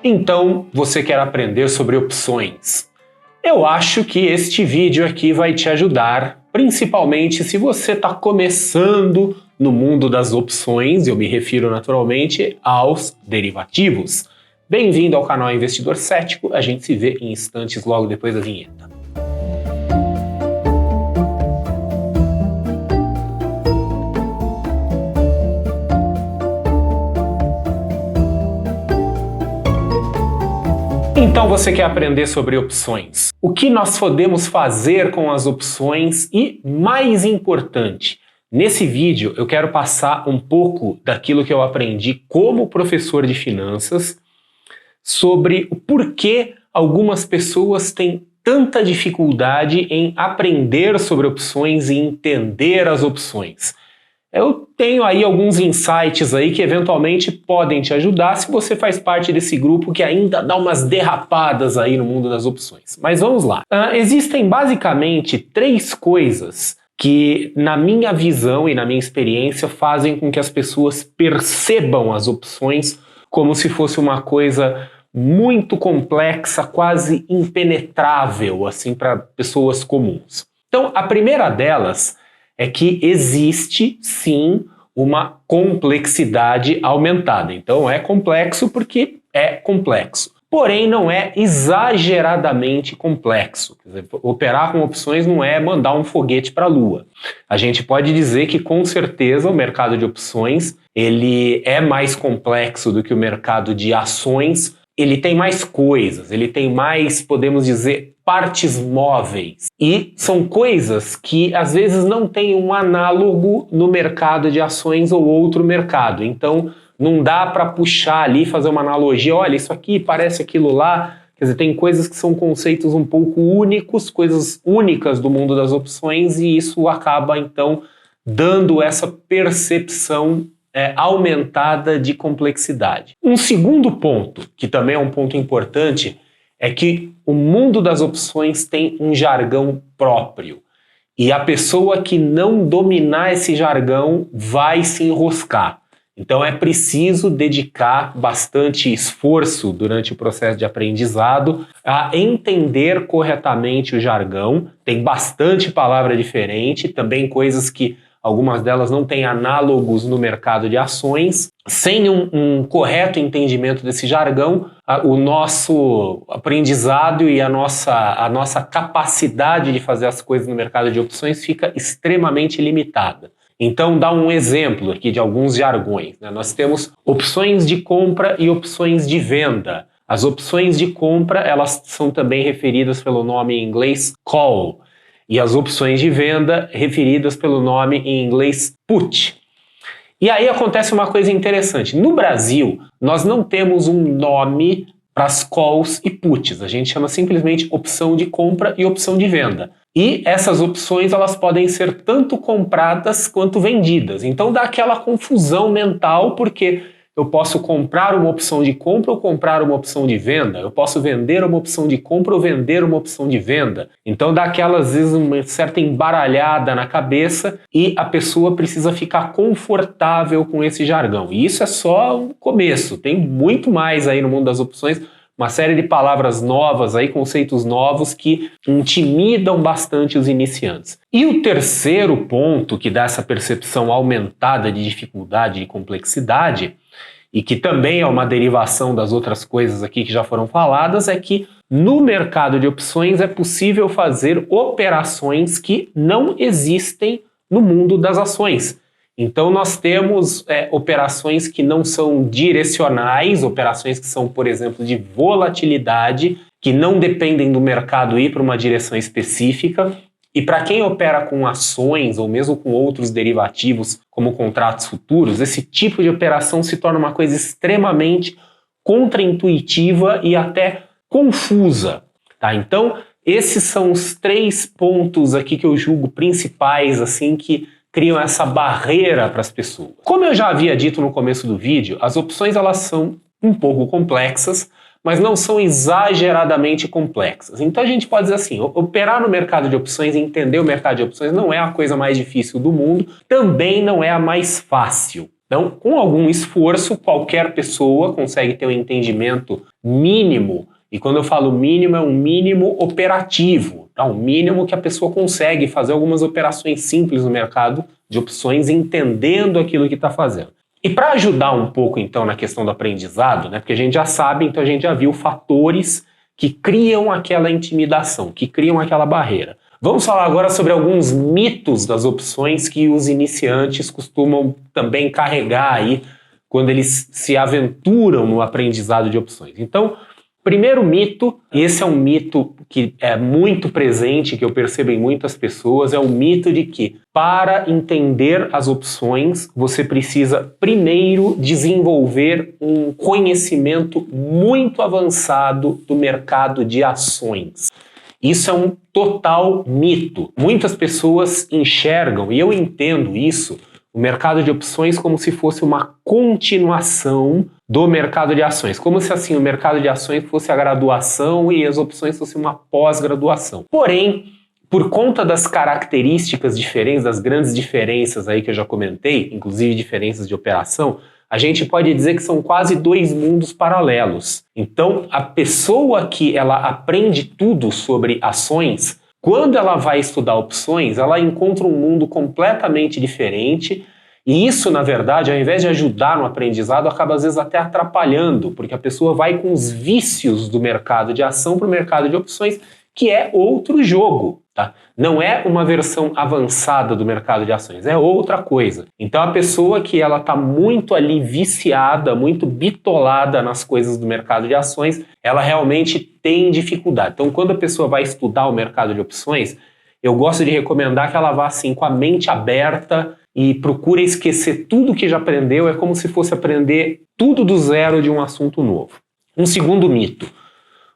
Então, você quer aprender sobre opções? Eu acho que este vídeo aqui vai te ajudar, principalmente se você está começando no mundo das opções, eu me refiro naturalmente aos derivativos. Bem-vindo ao canal Investidor Cético, a gente se vê em instantes logo depois da vinheta. Então você quer aprender sobre opções. O que nós podemos fazer com as opções e, mais importante, nesse vídeo eu quero passar um pouco daquilo que eu aprendi como professor de finanças sobre o porquê algumas pessoas têm tanta dificuldade em aprender sobre opções e entender as opções. Eu tenho aí alguns insights aí que eventualmente podem te ajudar se você faz parte desse grupo que ainda dá umas derrapadas aí no mundo das opções. Mas vamos lá. Existem basicamente 3 coisas que, na minha visão e na minha experiência, fazem com que as pessoas percebam as opções como se fosse uma coisa muito complexa, quase impenetrável, assim, para pessoas comuns. Então, a primeira delas é que existe, sim, uma complexidade aumentada. Então é complexo porque é complexo. Porém, não é exageradamente complexo. Quer dizer, operar com opções não é mandar um foguete para a Lua. A gente pode dizer que, com certeza, o mercado de opções ele é mais complexo do que o mercado de ações. Ele tem mais coisas, ele tem mais, podemos dizer, partes móveis. E são coisas que às vezes não têm um análogo no mercado de ações ou outro mercado. Então não dá para puxar ali, fazer uma analogia, olha, isso aqui parece aquilo lá. Quer dizer, tem coisas que são conceitos um pouco únicos, coisas únicas do mundo das opções, e isso acaba então dando essa percepção aumentada de complexidade. Um segundo ponto, que também é um ponto importante, é que o mundo das opções tem um jargão próprio. E a pessoa que não dominar esse jargão vai se enroscar. Então é preciso dedicar bastante esforço durante o processo de aprendizado a entender corretamente o jargão. Tem bastante palavra diferente, também coisas que algumas delas não têm análogos no mercado de ações. Sem um correto entendimento desse jargão, o nosso aprendizado e a nossa capacidade de fazer as coisas no mercado de opções fica extremamente limitada. Então, dá um exemplo aqui de alguns jargões, né? Nós temos opções de compra e opções de venda. As opções de compra, elas são também referidas pelo nome em inglês call. E as opções de venda referidas pelo nome em inglês put. E aí acontece uma coisa interessante. No Brasil, nós não temos um nome para as calls e puts. A gente chama simplesmente opção de compra e opção de venda. E essas opções elas podem ser tanto compradas quanto vendidas. Então dá aquela confusão mental, porque eu posso comprar uma opção de compra ou comprar uma opção de venda. Eu posso vender uma opção de compra ou vender uma opção de venda. Então dá aquela, às vezes, uma certa embaralhada na cabeça e a pessoa precisa ficar confortável com esse jargão. E isso é só o começo. Tem muito mais aí no mundo das opções. Uma série de palavras novas, aí, conceitos novos que intimidam bastante os iniciantes. E o terceiro ponto que dá essa percepção aumentada de dificuldade e complexidade, e que também é uma derivação das outras coisas aqui que já foram faladas, é que no mercado de opções é possível fazer operações que não existem no mundo das ações. Então nós temos operações que não são direcionais, operações que são, por exemplo, de volatilidade, que não dependem do mercado ir para uma direção específica. E para quem opera com ações ou mesmo com outros derivativos, como contratos futuros, esse tipo de operação se torna uma coisa extremamente contraintuitiva e até confusa. Tá? Então, esses são os 3 pontos aqui que eu julgo principais, assim, que criam essa barreira para as pessoas. Como eu já havia dito no começo do vídeo, as opções elas são um pouco complexas, mas não são exageradamente complexas. Então a gente pode dizer assim, operar no mercado de opções e entender o mercado de opções não é a coisa mais difícil do mundo, também não é a mais fácil. Então, com algum esforço, qualquer pessoa consegue ter um entendimento mínimo, e quando eu falo mínimo, é um mínimo operativo, tá? Um mínimo que a pessoa consegue fazer algumas operações simples no mercado de opções, entendendo aquilo que está fazendo. E para ajudar um pouco, então, na questão do aprendizado, né, porque a gente já sabe, então a gente já viu fatores que criam aquela intimidação, que criam aquela barreira. Vamos falar agora sobre alguns mitos das opções que os iniciantes costumam também carregar aí quando eles se aventuram no aprendizado de opções. Então, primeiro mito, esse é um mito que é muito presente, que eu percebo em muitas pessoas, é o mito de que para entender as opções, você precisa primeiro desenvolver um conhecimento muito avançado do mercado de ações. Isso é um total mito. Muitas pessoas enxergam, e eu entendo isso, o mercado de opções como se fosse uma continuação do mercado de ações. Como se assim o mercado de ações fosse a graduação e as opções fossem uma pós-graduação. Porém, por conta das características diferentes, das grandes diferenças aí que eu já comentei, inclusive diferenças de operação, a gente pode dizer que são quase dois mundos paralelos. Então, a pessoa que ela aprende tudo sobre ações, quando ela vai estudar opções, ela encontra um mundo completamente diferente, e isso, na verdade, ao invés de ajudar no aprendizado, acaba às vezes até atrapalhando, porque a pessoa vai com os vícios do mercado de ação para o mercado de opções, que é outro jogo, tá? Não é uma versão avançada do mercado de ações, é outra coisa. Então a pessoa que ela está muito ali viciada, muito bitolada nas coisas do mercado de ações, ela realmente tem dificuldade. Então quando a pessoa vai estudar o mercado de opções, eu gosto de recomendar que ela vá assim com a mente aberta e procure esquecer tudo que já aprendeu, é como se fosse aprender tudo do zero de um assunto novo. Um segundo mito,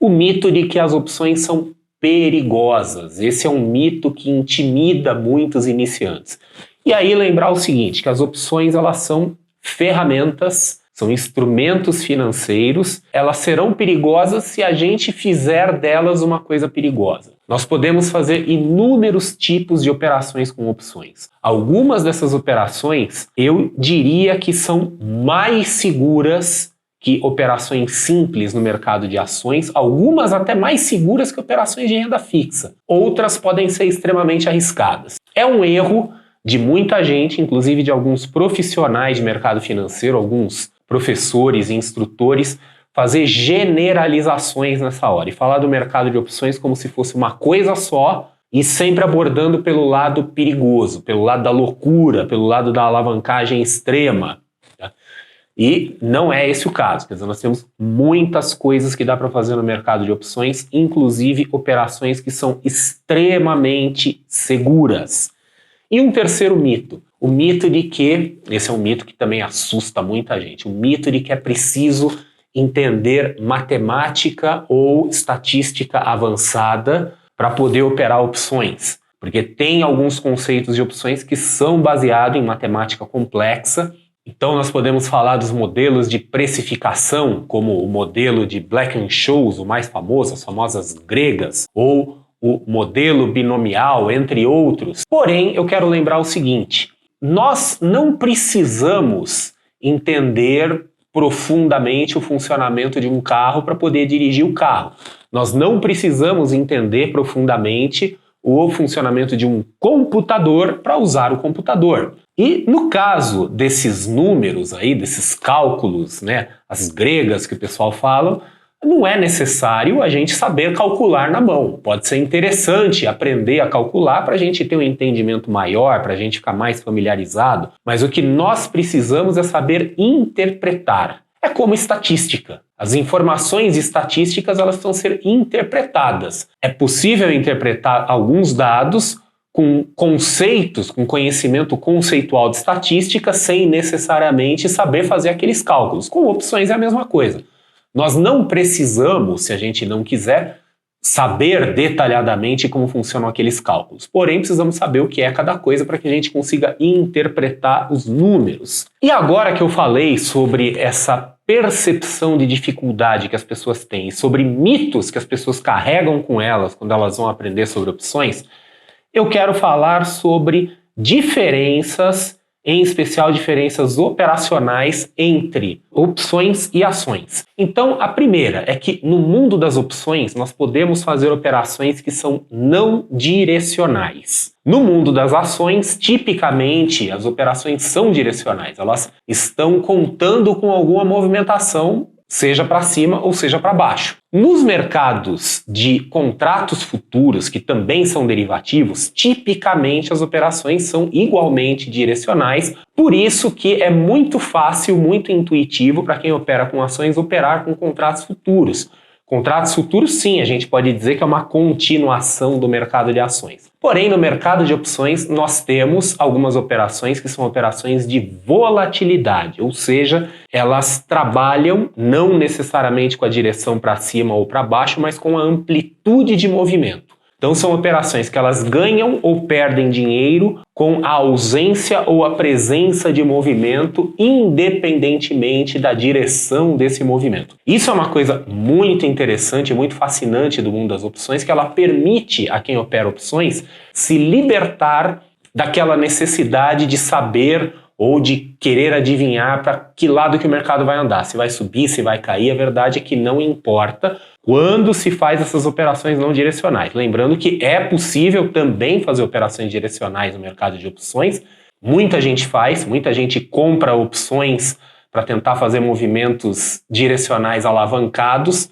o mito de que as opções são perigosas. Esse é um mito que intimida muitos iniciantes. E aí lembrar o seguinte, que as opções elas são ferramentas, são instrumentos financeiros, elas serão perigosas se a gente fizer delas uma coisa perigosa. Nós podemos fazer inúmeros tipos de operações com opções. Algumas dessas operações eu diria que são mais seguras que operações simples no mercado de ações, algumas até mais seguras que operações de renda fixa. Outras podem ser extremamente arriscadas. É um erro de muita gente, inclusive de alguns profissionais de mercado financeiro, alguns professores e instrutores, fazer generalizações nessa hora e falar do mercado de opções como se fosse uma coisa só e sempre abordando pelo lado perigoso, pelo lado da loucura, pelo lado da alavancagem extrema. E não é esse o caso, quer dizer, nós temos muitas coisas que dá para fazer no mercado de opções, inclusive operações que são extremamente seguras. E um terceiro mito, o mito de que, esse é um mito que também assusta muita gente, o mito de que é preciso entender matemática ou estatística avançada para poder operar opções, porque tem alguns conceitos de opções que são baseados em matemática complexa. Então nós podemos falar dos modelos de precificação, como o modelo de Black-Scholes, o mais famoso, as famosas gregas, ou o modelo binomial, entre outros. Porém, eu quero lembrar o seguinte, nós não precisamos entender profundamente o funcionamento de um carro para poder dirigir o carro. Nós não precisamos entender profundamente o funcionamento de um computador para usar o computador. E no caso desses números aí, desses cálculos, né, as gregas que o pessoal fala, não é necessário a gente saber calcular na mão. Pode ser interessante aprender a calcular para a gente ter um entendimento maior, para a gente ficar mais familiarizado, mas o que nós precisamos é saber interpretar. É como estatística. As informações estatísticas elas precisam ser interpretadas. É possível interpretar alguns dados com conceitos, com conhecimento conceitual de estatística, sem necessariamente saber fazer aqueles cálculos. Com opções é a mesma coisa. Nós não precisamos, se a gente não quiser, saber detalhadamente como funcionam aqueles cálculos. Porém, precisamos saber o que é cada coisa para que a gente consiga interpretar os números. E agora que eu falei sobre essa percepção de dificuldade que as pessoas têm, sobre mitos que as pessoas carregam com elas quando elas vão aprender sobre opções, eu quero falar sobre diferenças em especial diferenças operacionais entre opções e ações. Então, a primeira é que no mundo das opções nós podemos fazer operações que são não direcionais. No mundo das ações, tipicamente as operações são direcionais, elas estão contando com alguma movimentação, seja para cima ou seja para baixo. Nos mercados de contratos futuros, que também são derivativos, tipicamente as operações são igualmente direcionais, por isso que é muito fácil, muito intuitivo para quem opera com ações operar com contratos futuros. Contratos futuros, sim, a gente pode dizer que é uma continuação do mercado de ações. Porém, no mercado de opções, nós temos algumas operações que são operações de volatilidade, ou seja, elas trabalham não necessariamente com a direção para cima ou para baixo, mas com a amplitude de movimento. Então são operações que elas ganham ou perdem dinheiro com a ausência ou a presença de movimento, independentemente da direção desse movimento. Isso é uma coisa muito interessante, muito fascinante do mundo das opções, que ela permite a quem opera opções se libertar daquela necessidade de saber ou de querer adivinhar para que lado que o mercado vai andar, se vai subir, se vai cair. A verdade é que não importa quando se faz essas operações não direcionais. Lembrando que é possível também fazer operações direcionais no mercado de opções. Muita gente faz, muita gente compra opções para tentar fazer movimentos direcionais alavancados.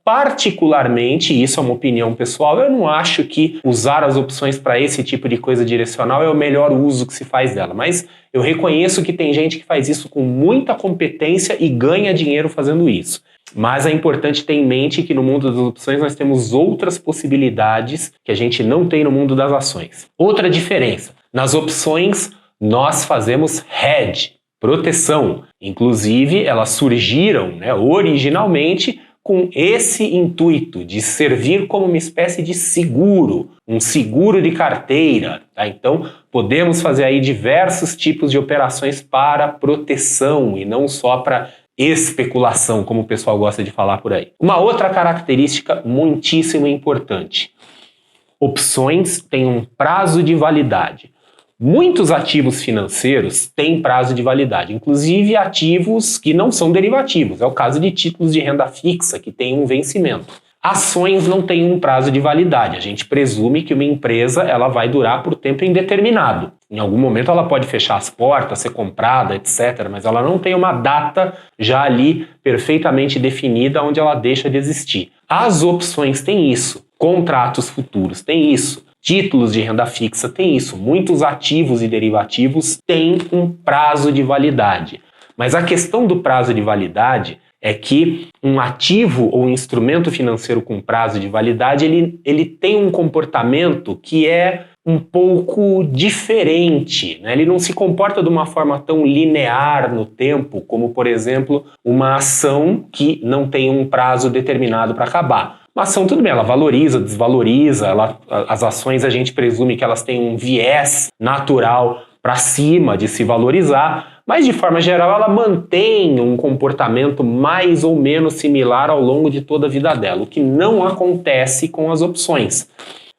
Particularmente, isso é uma opinião pessoal, eu não acho que usar as opções para esse tipo de coisa direcional é o melhor uso que se faz dela, mas eu reconheço que tem gente que faz isso com muita competência e ganha dinheiro fazendo isso. Mas é importante ter em mente que no mundo das opções nós temos outras possibilidades que a gente não tem no mundo das ações. Outra diferença, nas opções nós fazemos hedge, proteção. Inclusive elas surgiram, originalmente com esse intuito de servir como uma espécie de seguro, um seguro de carteira. Tá? Então, podemos fazer aí diversos tipos de operações para proteção e não só para especulação, como o pessoal gosta de falar por aí. Uma outra característica muitíssimo importante. Opções têm um prazo de validade. Muitos ativos financeiros têm prazo de validade, inclusive ativos que não são derivativos. É o caso de títulos de renda fixa, que têm um vencimento. Ações não têm um prazo de validade. A gente presume que uma empresa ela vai durar por tempo indeterminado. Em algum momento ela pode fechar as portas, ser comprada, etc., mas ela não tem uma data já ali perfeitamente definida onde ela deixa de existir. As opções têm isso, contratos futuros têm isso. Títulos de renda fixa têm isso, muitos ativos e derivativos têm um prazo de validade. Mas a questão do prazo de validade é que um ativo ou instrumento financeiro com prazo de validade, ele tem um comportamento que é um pouco diferente, né? Ele não se comporta de uma forma tão linear no tempo, como, por exemplo, uma ação que não tem um prazo determinado para acabar. Uma ação, tudo bem, ela valoriza, desvaloriza, as ações a gente presume que elas têm um viés natural para cima de se valorizar, mas de forma geral ela mantém um comportamento mais ou menos similar ao longo de toda a vida dela, o que não acontece com as opções.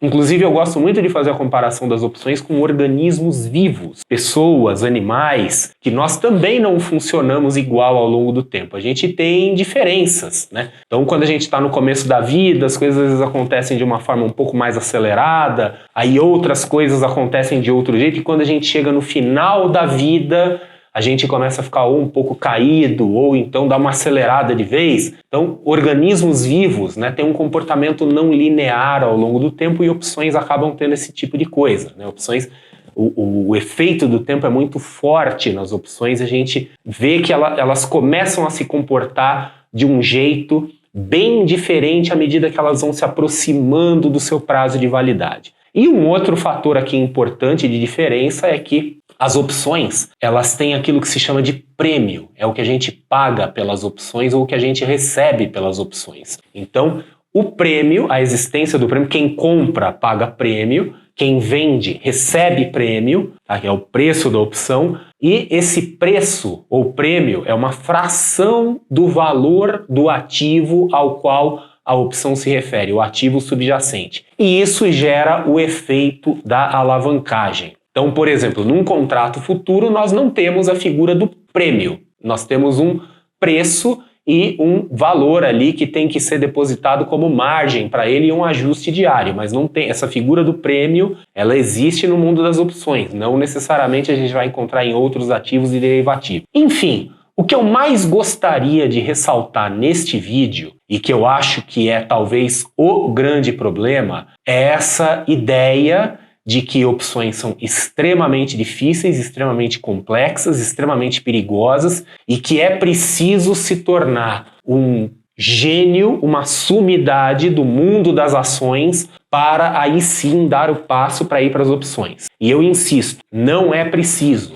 Inclusive, eu gosto muito de fazer a comparação das opções com organismos vivos, pessoas, animais, que nós também não funcionamos igual ao longo do tempo. A gente tem diferenças, né? Então, quando a gente está no começo da vida, as coisas às vezes acontecem de uma forma um pouco mais acelerada, aí outras coisas acontecem de outro jeito, e quando a gente chega no final da vida, a gente começa a ficar ou um pouco caído, ou então dá uma acelerada de vez. Então, organismos vivos, né, têm um comportamento não linear ao longo do tempo e opções acabam tendo esse tipo de coisa, né? Opções, o efeito do tempo é muito forte nas opções, a gente vê que elas começam a se comportar de um jeito bem diferente à medida que elas vão se aproximando do seu prazo de validade. E um outro fator aqui importante de diferença é que as opções, elas têm aquilo que se chama de prêmio, é o que a gente paga pelas opções ou o que a gente recebe pelas opções. Então, o prêmio, a existência do prêmio, quem compra paga prêmio, quem vende recebe prêmio, tá? Que é o preço da opção, e esse preço ou prêmio é uma fração do valor do ativo ao qual a opção se refere, o ativo subjacente. E isso gera o efeito da alavancagem. Então, por exemplo, num contrato futuro, nós não temos a figura do prêmio. Nós temos um preço e um valor ali que tem que ser depositado como margem para ele e um ajuste diário, mas não tem essa figura do prêmio, ela existe no mundo das opções, não necessariamente a gente vai encontrar em outros ativos e derivativos. Enfim, o que eu mais gostaria de ressaltar neste vídeo, e que eu acho que é talvez o grande problema, é essa ideia de que opções são extremamente difíceis, extremamente complexas, extremamente perigosas e que é preciso se tornar um gênio, uma sumidade do mundo das ações para aí sim dar o passo para ir para as opções. E eu insisto, não é preciso.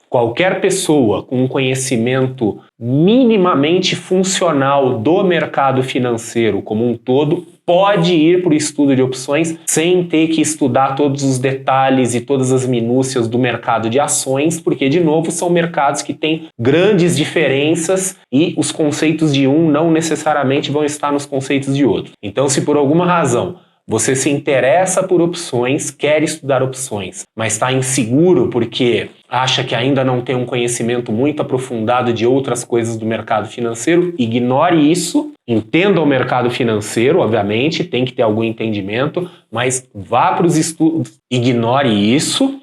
Qualquer pessoa com um conhecimento minimamente funcional do mercado financeiro como um todo pode ir para o estudo de opções sem ter que estudar todos os detalhes e todas as minúcias do mercado de ações, porque, de novo, são mercados que têm grandes diferenças e os conceitos de um não necessariamente vão estar nos conceitos de outro. Então, se por alguma razão você se interessa por opções, quer estudar opções, mas está inseguro porque acha que ainda não tem um conhecimento muito aprofundado de outras coisas do mercado financeiro, ignore isso, entenda o mercado financeiro, obviamente, tem que ter algum entendimento, mas vá para os estudos, ignore isso.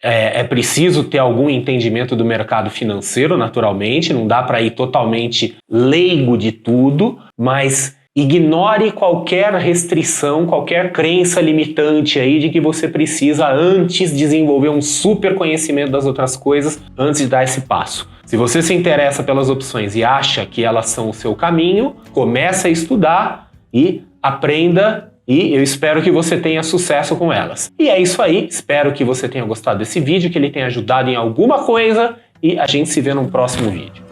É preciso ter algum entendimento do mercado financeiro, naturalmente, não dá para ir totalmente leigo de tudo, mas ignore qualquer restrição, qualquer crença limitante aí de que você precisa antes desenvolver um super conhecimento das outras coisas antes de dar esse passo. Se você se interessa pelas opções e acha que elas são o seu caminho, comece a estudar e aprenda, e eu espero que você tenha sucesso com elas. E é isso aí, espero que você tenha gostado desse vídeo, que ele tenha ajudado em alguma coisa e a gente se vê no próximo vídeo.